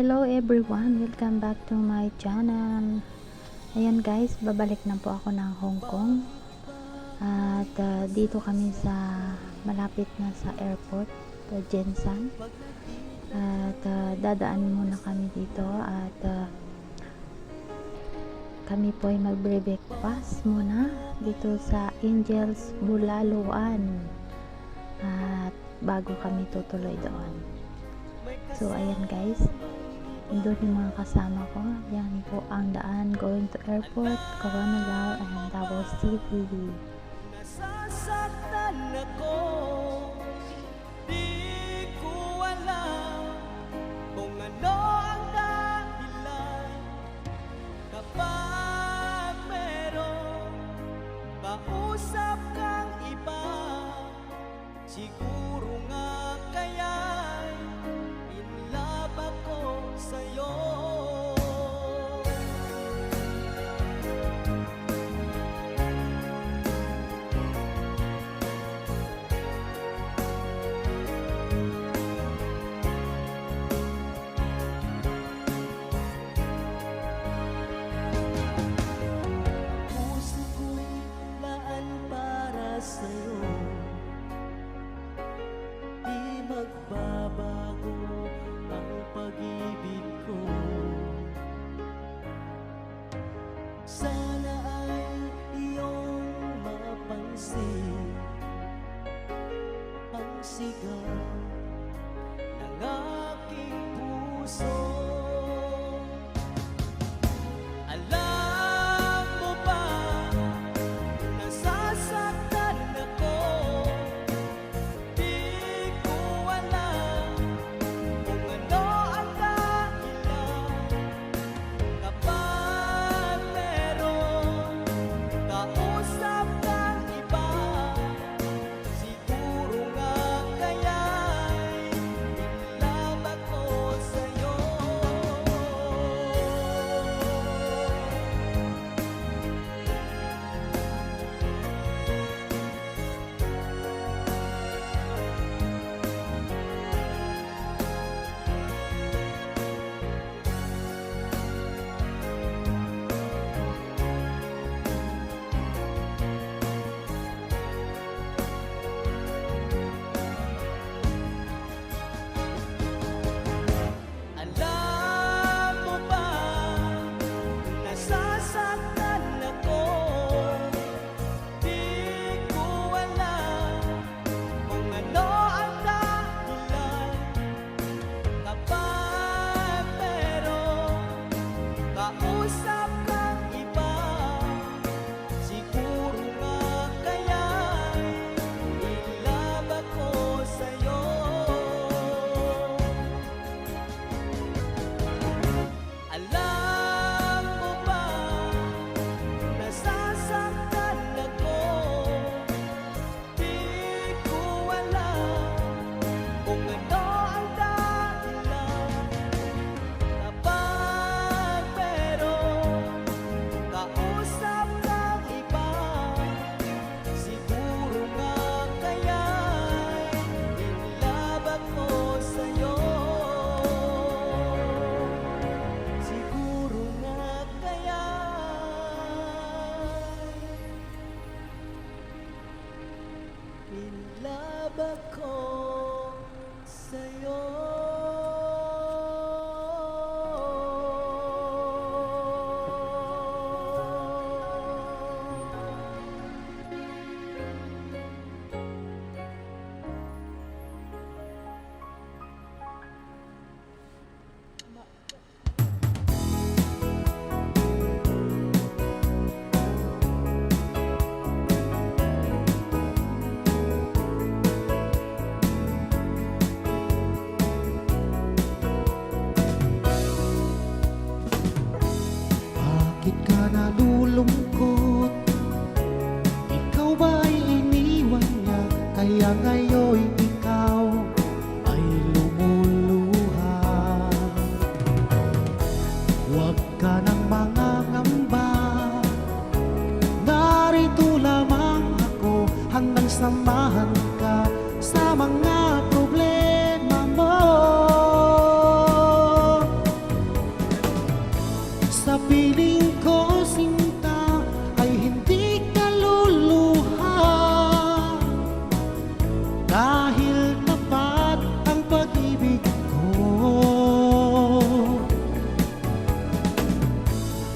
Hello everyone! Welcome back to my channel. Ayan guys, babalik na po ako ng Hong Kong. At dito kami sa malapit na sa airport, Jensan. At dadaan muna kami dito at kami po ay mag-breakfast muna dito sa Angels Bulaluan. At bago kami tutuloy doon. So ayan guys, doon yung mga kasama ko. Yan po ang daan going to airport, Coronadal and Davao City. Nasasaktan ako, di ko alam kung ano ang dahilan. Kapag meron kausap kang iba, siguro nga kaya'y in love ako sa'yo. Puso ko'y laan para sa'yo, di magbabago ang pag-ibig ko. Sana ay iyong mapansin ang sigaw ng aking puso. Alam mo ba, nasasaktan ako, di ko alam kung ano ang dahilan. Kapag meron kausap kang iba, siguro nga kaya'y in love ako sa'yo. Alam mo ba, nasasaktan ako, di ko alam kung ano ang dahilan. Kapag meron kausap kang iba, siguro nga kaya'y in love ako sa'yo. Alam mo ba, nasasaktan ako, di ko alam kung ano ang dahilan. Kapag meron kausap kang iba, siguro nga kaya'y in love ako sa'yo. Siguro nga kaya'y in love ako sa'yo. Bakit ka nalulungkot? Ikaw ba'y iniwan niya? Kaya ngayon ikaw ay lumuluha. Huwag ka nang mangangamba, narito lamang ako handang samahan ka sa mga problema mo. piling ko sinta ay hindi ka luluha, dahil tapat ang pag-ibig ko.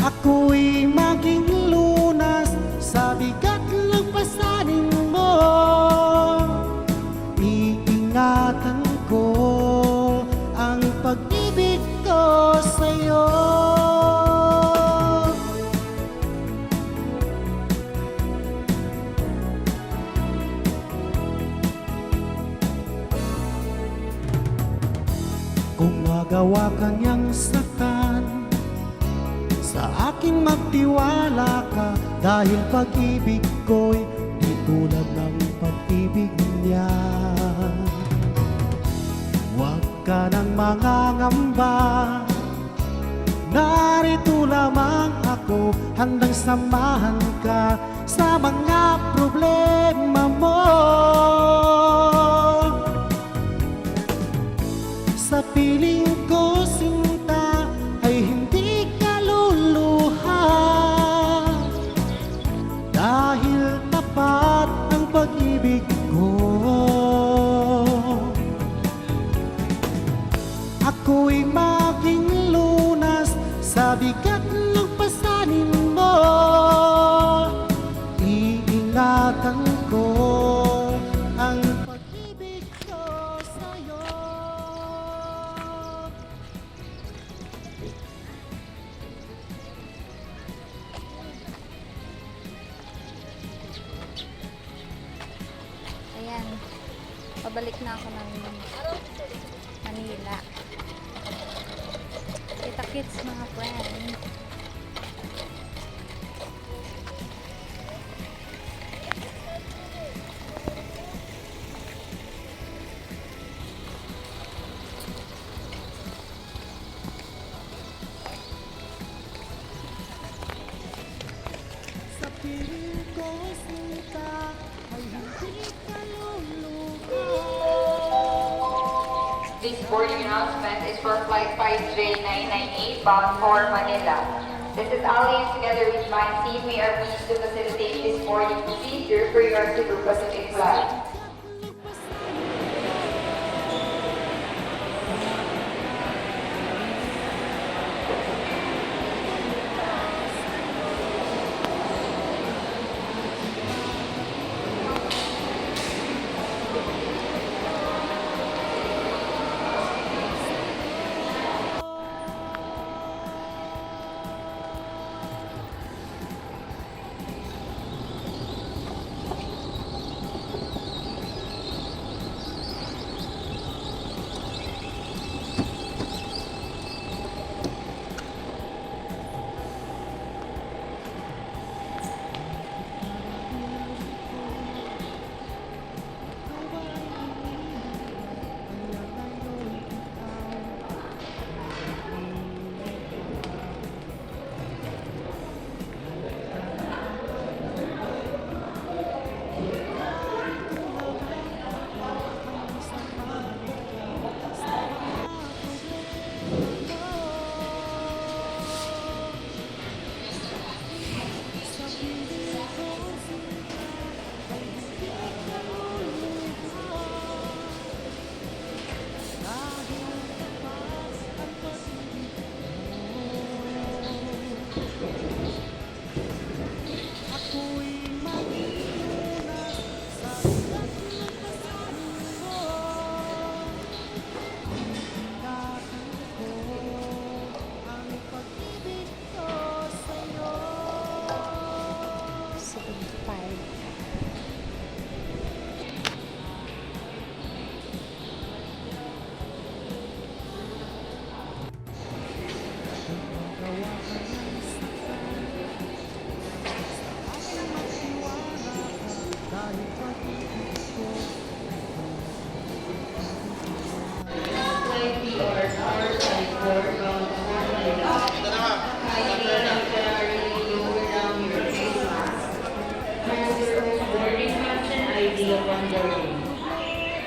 Ako'y maging lunas sa bigat ng pasanin mo, iingatan ko ang pag-ibig ko sa'yo. Kung magawa kanyang saktan, sa akin magtiwala ka, dahil pag-ibig ko'y di tulad ng pag-ibig niya. Huwag ka nang mangangamba, narito lamang ako, handang samahan ka sa mga problema mo. Sa piling ko sinta ay hindi ka luluha, dahil tapat ang pag-ibig ko. Ako'y maging lunas sa bigat ng pasanin mo, iingatan ko ang pag-ibig ko sa'yo. Ayan, pabalik na ako ng Manila. Kita-kits mga friends. Sa piling ko sinta ay hindi ka luluha. This boarding announcement is for flight 5J998 bound for Manila. This is Ali, and together with my team, we are pleased to facilitate this boarding procedure for your Cebu Pacific flight.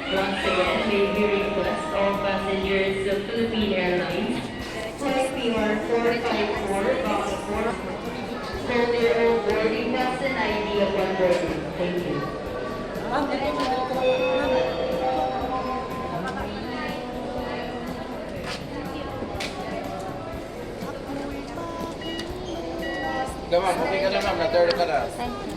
Once again, may we request all passengers of Philippine Airlines to PR 454, box 4. Hold your own boarding pass and ID upon boarding. Thank you. Ma'am, okay ka na ma'am, na-third ka na. Thank you.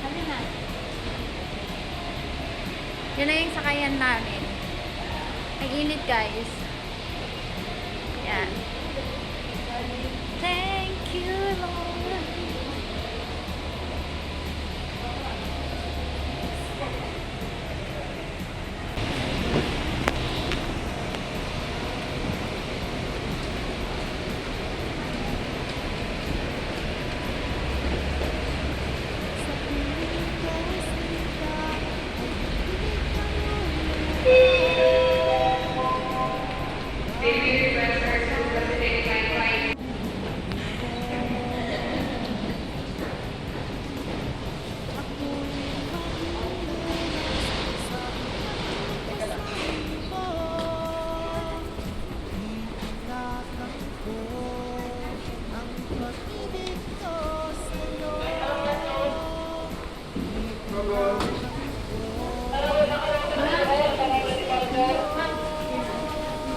Ano na? Yun na yung sakayan namin. Ang init guys. Yan. Thank you, Lord.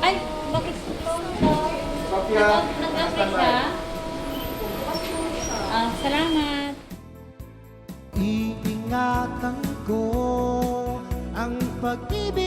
Ay, bakit Sofia, nag-apply siya? Ah, salamat. Iingatan ko ang pag-ibig